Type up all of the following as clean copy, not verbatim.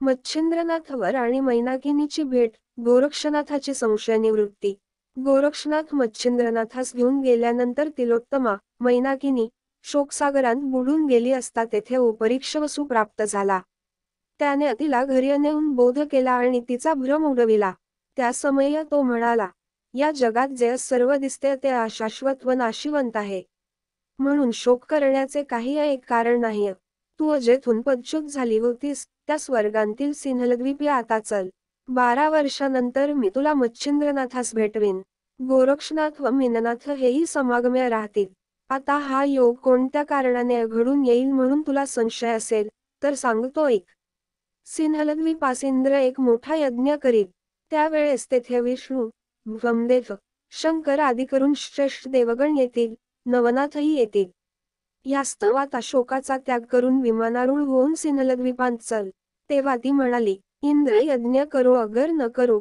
मच्छिंद्रनाथवर आणि मैनाकिनीची भेट, गोरक्षनाथाची संशय निवृत्ती. गोरक्षनाथ मच्छिंद्रनाथास घेऊन गेल्यानंतर तिलोत्तमा, मैनाकिनी, शोकसागरांत बुडून गेली असता तेथे उपरीक्षवसू प्राप्त झाला. त्याने तिला घरी नेऊन बोध केला आणि तिचा भ्रम उडविला. त्या समयी तो म्हणाला, या जगात जे सर्व दिसते ते अशाश्वत व नाशिवंत आहे. म्हणून शोक करण्याचे काही एक कारण नाही. तू जेथून पदच्युत झाली होतीस, त्या स्वर्गांतील सिंहलद्वीपी आता चल. 12 वर्षानंतर मी तुला मच्छिंद्रनाथास भेटवीन. गोरक्षनाथ व मीननाथ हेही समागमे राहतील. आता हा योग कोणत्या कारणाने घडून येईल म्हणून तुला संशय असेल, तर सांगतो ऐक. सिंहलद्वीपास इंद्र एक मोठा यज्ञ करीत. त्यावेळेस तेथे विष्णू, ब्रह्मदेव, शंकर आदी करून श्रेष्ठ देवगण येतील, नवनाथही येतील. यास्तव आता शोकाचा त्याग करून विमानारूढ होऊन सिंहलद्वीपांत चल. तेव्हा ती म्हणाली, इंद्र यज्ञ करो अगर न करो,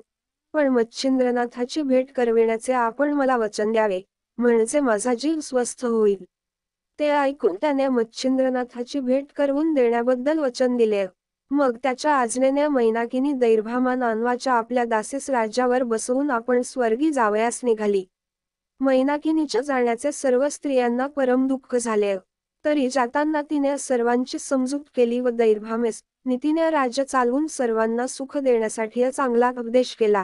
पण मच्छिंद्रनाथाची भेट करविण्याचे आपण मला वचन द्यावे, म्हणजे माझा जीव स्वस्थ होईल. ते ऐकून त्याने मच्छिंद्रनाथाची भेट करवून देण्याबद्दल वचन दिले. मग त्याच्या आज्ञेने मैनाकिनी दैर्भामा नावाच्या आपल्या दासीस राज्यावर बसवून आपण स्वर्गी जावयास निघाली. मैनाकिनीच्या जाण्याचे सर्व स्त्रियांना परम दुःख झाले. तरी जाताना तिने सर्वांची समजूत केली व दैर्भामेस नीतीने राज्य चालवून सर्वांना सुख देण्यासाठी चांगला उपदेश केला.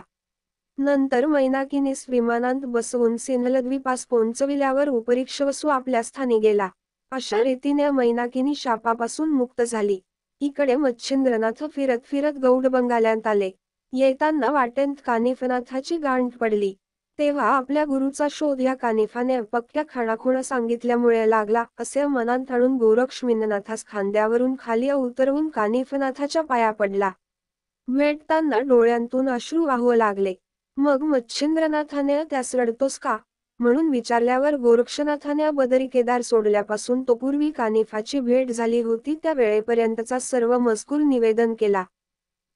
नंतर मैनाकिनीस विमानांत बसवून सिंहलद्वीपास पोहोचविल्यावर उपरीक्षवसू आपल्या स्थानी गेला. अशा रीतीने मैनाकिनी शापापासून मुक्त झाली. इकडे मच्छिंद्रनाथ फिरत फिरत गौडबंगाल्यात आले. येताना वाटेत कानिफनाथाची गांठ पडली. तेव्हा आपल्या गुरुचा शोध या कानिफाने पक्क्या खाणाखुणा सांगितल्यामुळे लागला असे मनात आणून गोरक्ष मीननाथास खांद्यावरून खाली उतरवून कानिफनाथाच्या पाया पडला. भेटताना डोळ्यांतून अश्रू वाहू लागले. मग मच्छिंद्रनाथाने त्यास रडतोस का म्हणून विचारल्यावर गोरक्षनाथाने बदरी केदार सोडल्यापासून तो पूर्वी कानिफाची भेट झाली होती त्या वेळेपर्यंतचा सर्व मजकूर निवेदन केला.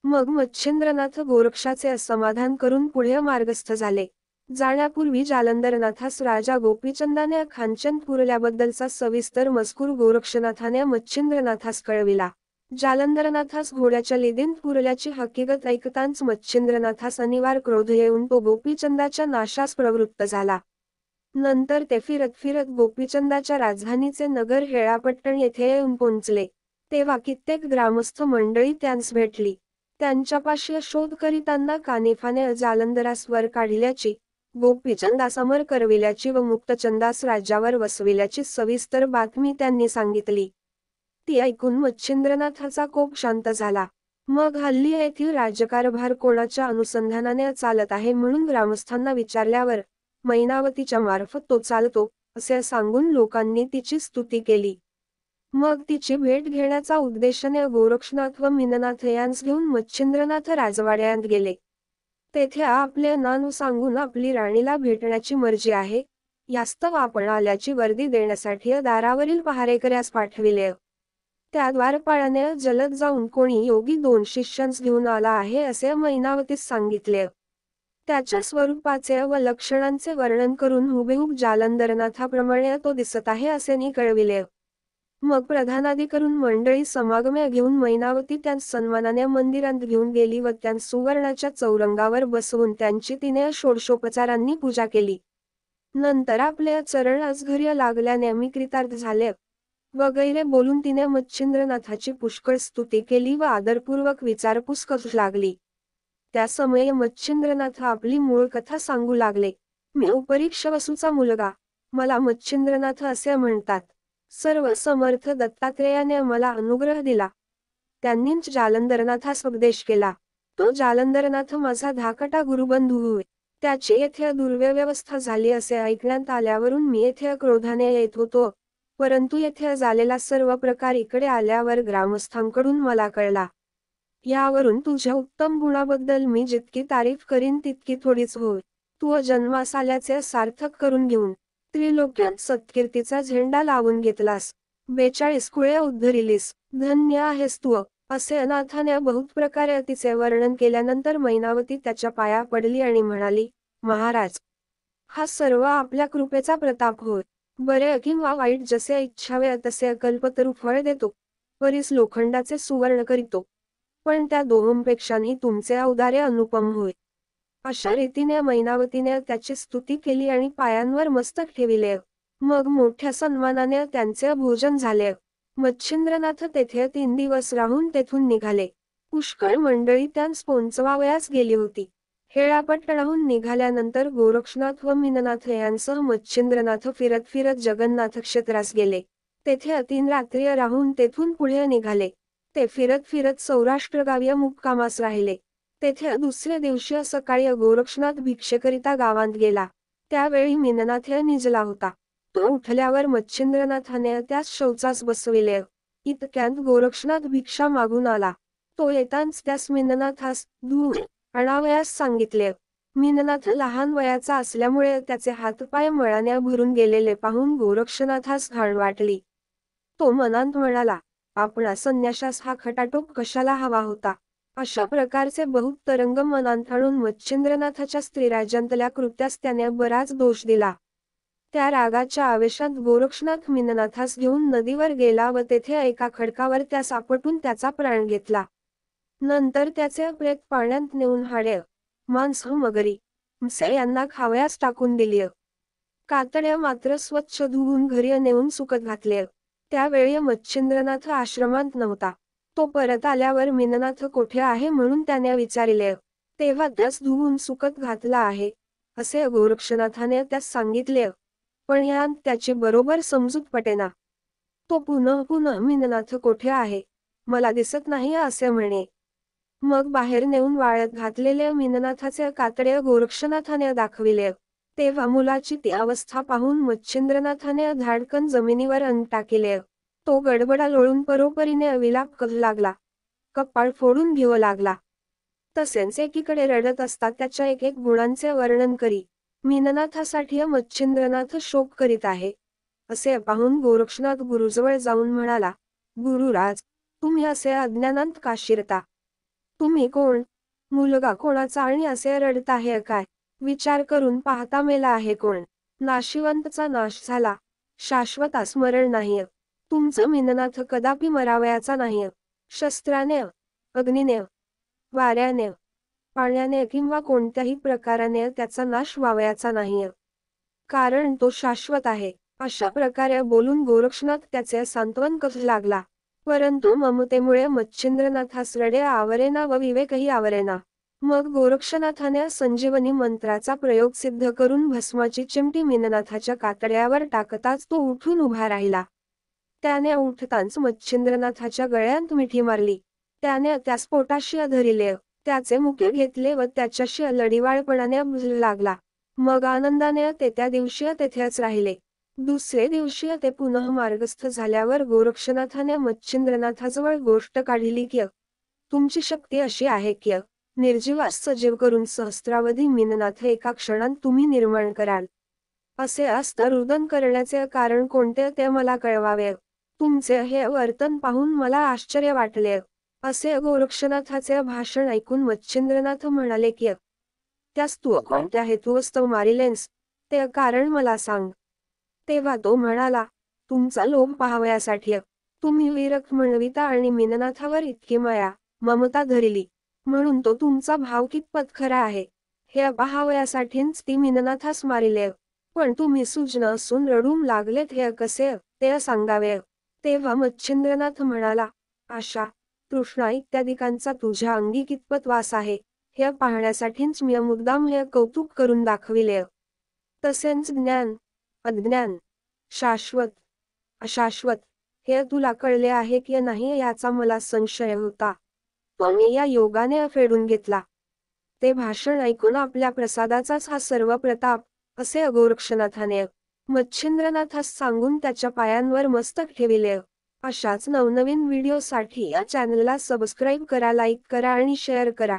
मग मच्छिंद्रनाथ गोरक्षाचे असमाधान करून पुढे मार्गस्थ झाले. जाण्यापूर्वी जालंधरनाथास राजा गोपीचंदाने खांचन पुरल्याबद्दलचा सविस्तर मजकूर गोरक्षनाथाने मच्छिंद्रनाथास कळविला. जालंधरनाथास घोड्याच्या लिदीन पुरल्याची हकीकत ऐकताच मच्छिंद्रनाथास अनिवार्य क्रोध येऊन तो गोपीचंदाच्या नाशास प्रवृत्त झाला. नंतर ते फिरत फिरत गोपीचंदाच्या राजधानीचे नगर हेळापट्टण येथे येऊन पोहोचले. तेव्हा कित्येक ग्रामस्थ मंडळी त्यांस भेटली. त्यांच्यापाशी शोध करीताना कानिफाने जालंधरास वर काढल्याची, गोपीचंदास अमर करविल्याची व मुक्तचंदास राज्यावर वसविल्याची सविस्तर बातमी त्यांनी सांगितली. ती ऐकून मच्छिंद्रनाथाचा कोप शांत झाला. मग हल्ली येथील राज्यकारभार कोणाच्या अनुसंधानाने चालत आहे म्हणून ग्रामस्थांना विचारल्यावर मैनावतीच्या मार्फत तो चालतो, असे सांगून लोकांनी तिची स्तुती केली. मग तिची भेट घेण्याचा उद्देशाने गोरक्षनाथ व मीननाथ यांस घेऊन मच्छिंद्रनाथ राजवाड्यात गेले. तेथे आपले नाव सांगून आपली राणीला भेटण्याची मर्जी आहे, यास्तव आपण आल्याची वर्दी देण्यासाठी दारावरील पहारेकऱ्यास पाठविले. त्या द्वारपाळाने जलद जाऊन कोणी योगी 2 शिष्यांस घेऊन आला आहे असे मैनावतीस सांगितले. त्याच्या स्वरूपाचे व लक्षणांचे वर्णन करून हुबेहूब जालंधरनाथाप्रमाणे तो दिसत आहे असे कळविले. मग प्रधानाधिकरून मंडळी समागमे घेऊन मैनावती त्यांस सन्मानाने मंदिरात घेऊन गेली व त्यांस सुवर्णाच्या चौरंगावर बसवून त्यांची तिने षोडशोपचारांनी पूजा केली. नंतर आपले चरण अजघर्य लागल्याने मी कृतार्थ झाले वगैरे बोलून तिने मच्छिंद्रनाथाची पुष्कळ स्तुती केली व आदरपूर्वक विचारपूस करू लागली. त्या समयी मच्छिंद्रनाथ आपली मूळ कथा सांगू लागले. मी उपरीक्षवसूचा मुलगा. मला मच्छिंद्रनाथ असे म्हणतात. सर्व समर्थ दत्तात्रेयाने मला अनुग्रह दिला. त्यांनीच जालंधरनाथास उपदेश केला. तो जालंधरनाथ माझा धाकटा गुरुबंधू होय. त्याची येथे दुर्व्यवस्था झाली असे ऐकण्यात आल्यावरून मी येथे क्रोधाने येत होतो, परंतु येथे झालेला सर्व प्रकार इकडे आल्यावर ग्रामस्थांकडून मला कळला. यावरून तुझ्या उत्तम गुणाबद्दल मी जितकी तारीफ करीन तितकी थोडीच होय. तू जन्मास आल्याचे सार्थक करून घेऊन त्रिलोक्यात सत्कीर्तीचा झेंडा लावून घेतलास. 42 कुळे उद्धरिलीस. धन्य आहेस तू. असे अनाथाने बहुत प्रकारे तिचे वर्णन केल्यानंतर मैनावती त्याच्या पाया पडली आणि म्हणाली, महाराज, हा सर्व आपल्या कृपेचा प्रताप होय. बरे किंवा वाईट जसे इच्छावे तसे कल्पतरू फळ देतो. परीस लोखंडाचे सुवर्ण करीतो. पण त्या दोहोंपेक्षाही तुमचे औदार्य अनुपम होय. अशा रीतीने मैनावतीने त्याची स्तुती केली आणि पायांवर मस्तक ठेविले. मग मोठ्या सन्मानाने त्यांचे भोजन झाले. मच्छिंद्रनाथ तेथे 3 दिवस राहून तेथून निघाले. पुष्कळ मंडळी त्यांस पोंचवावयास गेली होती. हेळापट्टणाहून निघाल्यानंतर गोरक्षनाथ व मीननाथ यांसह मच्छिंद्रनाथ फिरत फिरत जगन्नाथ क्षेत्रास गेले. तेथे 3 रात्री राहून तेथून पुढे निघाले. ते फिरत फिरत सौराष्ट्रगावी मुक्कामास राहिले. तेथे दुसऱ्या दिवशी सकाळी गोरक्षनाथ भिक्षेकरिता गावांत गेला. त्यावेळी मीननाथ निजला होता. तो उठल्यावर मच्छिंद्रनाथाने त्यास शौचास बसविले. इतक्यात गोरक्षनाथ भिक्षा मागून आला. तो येताच त्यास मीननाथास दूध आणावयास सांगितले. मीननाथ लहान वयाचा असल्यामुळे त्याचे हातपाय मळाने भरून गेलेले पाहून गोरक्षनाथास घाण वाटली. तो मनात म्हणाला, आपणा संन्याशास हा खटाटोप कशाला हवा होता. अशा प्रकारचे बहुत तरंग मनात आणून मच्छिंद्रनाथाच्या स्त्रीराज्यांतल्या कृत्यास त्याने बराच दोष दिला. त्या रागाच्या आवेशात गोरक्षनाथ मीननाथास घेऊन नदीवर गेला व तेथे एका खडकावर त्यास आपटून त्याचा प्राण घेतला. नंतर त्याचे प्रेत पाण्यात नेऊन हाडे, मांस मगरी, मासे यांना खावयास टाकून दिली. कातड्या मात्र स्वच्छ धुवून घरी नेऊन सुकत घातले. त्यावेळी मच्छिंद्रनाथ आश्रमात नव्हता. तो परत आल्यावर मीननाथ कोठे आहे म्हणून त्याने विचारिले. तेव्हा त्यास धुवून सुकत घातला आहे असे गोरक्षनाथाने त्यास सांगितले. पण यात त्याची बरोबर समजूत पटेना. तो पुनः पुनः मीननाथ कोठे आहे, मला दिसत नाही असे म्हणे. मग बाहेर नेऊन वाळत घातलेले मीननाथाचे कातडे गोरक्षनाथाने दाखविले. तेव्हा मुलाची ती अवस्था पाहून मच्छिंद्रनाथाने धाडकन जमिनीवर अंग टाकिले. तो गडबडा लोळून परोपरीने विलाप करू लागला. कपाळ फोडून घेऊ लागला. तसेच एकीकडे रडत असता त्याच्या एक एक गुणांचे वर्णन करी. मीननाथासाठी मच्छिंद्रनाथ शोक करीत आहे असे पाहून गोरक्षनाथ गुरुजवळ जाऊन म्हणाला, गुरुराज, तुम्ही असे अज्ञानात का शिरता. तुम्ही कोण, मुलगा कोणाचा आणि असे रडत आहे काय. विचार करून पाहता मेला आहे कोण. नाशिवंतचा नाश झाला, शाश्वत स्मरण नाही. तुमचं मीननाथ कदापि मरावयाचा नाही. शस्त्राने, अग्नीने, वाऱ्याने, पाण्याने किंवा कोणत्याही प्रकाराने त्याचा नाश व्हावयाचा नाही. कारण तो शाश्वत आहे. अशा प्रकारे बोलून गोरक्षनाथ त्याचे सांत्वन करू लागला. परंतु ममतेमुळे मच्छिंद्रनाथास रडे आवरेना व विवेकही आवरेना. मग गोरक्षनाथाने संजीवनी मंत्राचा प्रयोग सिद्ध करून भस्माची चिमटी मीननाथाच्या कातड्यावर टाकताच तो उठून उभा राहिला. त्याने उठताच मच्छिंद्रनाथाच्या गळ्यात मिठी मारली. त्याने त्यास पोटाशी धरिले. त्याचे मुके घेतले व त्याच्याशी लढीवाळपणाने बोलू लागला. मग आनंदाने ते त्या दिवशी तेथेच राहिले. दुसरे दिवशी ते पुनः मार्गस्थ झाल्यावर गोरक्षनाथाने मच्छिंद्रनाथाजवळ गोष्ट काढली की, तुमची शक्ती अशी आहे की निर्जीवास सजीव करून सहस्त्रावधी मीननाथ एका क्षणात तुम्ही निर्माण कराल. असे असता रुदन करण्याचे कारण कोणते ते मला कळवावे. तुमचे हे वर्तन पाहून मला आश्चर्य वाटले. असे गोरक्षनाथाचे भाषण ऐकून मच्छिंद्रनाथ म्हणाले की, त्यास तू कोणत्या हेतुवस्तव मारिलेस, ते कारण मला सांग. तेव्हा तो म्हणाला, तुमचा लोभ पाहावयासाठी. तुम्ही विरक्त म्हणविता आणि मीननाथावर इतकी माया, ममता धरिली, म्हणून तो तुमचा भाव कितपत खरा आहे हे पाहावयासाठीच ती मीननाथास मारिले. पण तुम्ही सुज्ञ असून रडून लागलेत हे कसे, ते सांगावे. तेव्हा मच्छिंद्रनाथ म्हणाला, आशा, तृष्णा इत्यादिकांचा तुझ्या अंगी कितपत वास आहे हे पाहण्यासाठीच मी मुद्दाम हे कौतुक करून दाखविले. तसेच ज्ञान, अज्ञान, शाश्वत, अशाश्वत हे तुला कळले आहे की नाही याचा मला संशय होता. तो मी या योगाने फेडून घेतला. ते भाषण ऐकून आपल्या प्रसादाचाच हा सर्व प्रताप, असे गोरक्षनाथाने मच्छिंद्रनाथास सांगून त्याच्या पायांवर मस्तक ठेविले. अशाच नवनवीन व्हिडिओसाठी या चॅनलला सबस्क्राईब करा, लाईक करा आणि शेअर करा.